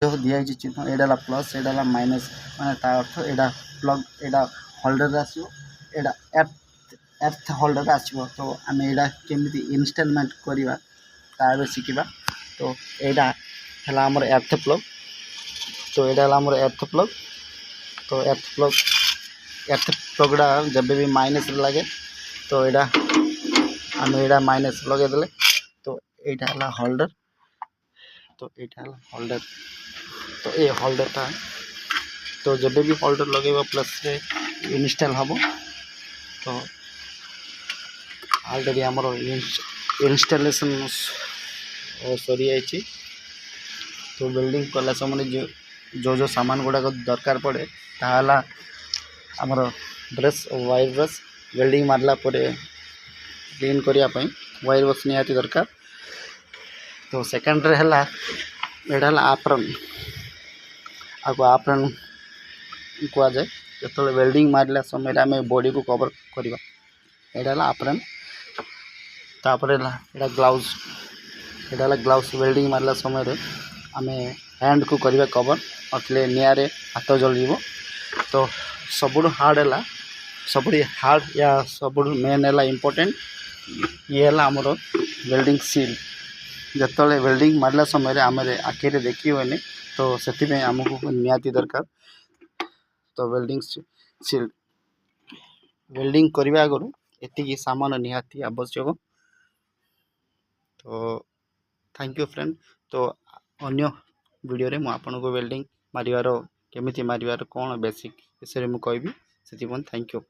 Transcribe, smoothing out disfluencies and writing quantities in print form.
जो दिया चिन्ह एटा प्लस एटा माइनस माने ता अर्थ एटा प्लग एटा होल्डर आसो एटा एर्थ होल्डर आसो। तो आम एटा केमी इनस्टॉलमेंट करवा तार शिखा। तो यहाँ है आमर एर्थ प्लग। तो यहाँ आमर एर्थ प्लग। तो एर्थ प्लगटा जब भी माइनस लगे तो यहाँ आम यहाँ माइनस लगेदे। तो यहाँ है होल्डर। तो यहाँ है होल्डर। तो ये होल्डरटा तो जब भी होल्डर लगे प्लस रे इनस्टॉल हम। तो ऑलरेडी आमर इनस्टॉलेशन सरी जाइए। तो बिल्डिंग कला समय जो जो सामान गुड़ाक दरकार पड़े ताला आमर ब्रश वायर ब्रश वेल्डिंग मारला क्लीन करने वायर ब्रश निहाती दरकार। तो सेकेंड रे है यहाँ आप्रन आपको आप्रन कह जाए जो वेल्डिंग मारला समय आम बॉडी को कवर करवा यहाँ है आप्रन। तापर यहाँ ग्लाउज यहाँ ग्लाउज वेल्डिंग मारला समय आम हैंड को करवा कवर नथिले निआरे हाथ जल। तो सब हार्ड है सब हार्ड या सब मेन है इम्पोर्टेंट ये है आमर वेल्डिंग सील। जो वेल्डिंग मारला समय आम आखि देखिए तो से आमको निहाती दरकार। तो वेल्डिंग सील वेल्डिंग करने आगु एति सामान निहाती आवश्यक। तो थैंक यू फ्रेंड। तो अन्य वीडियो रे मु आपन को वेल्डिंग मारिवार केमिति मारिवार कौन बेसिक विषय में कहबी से थैंक यू।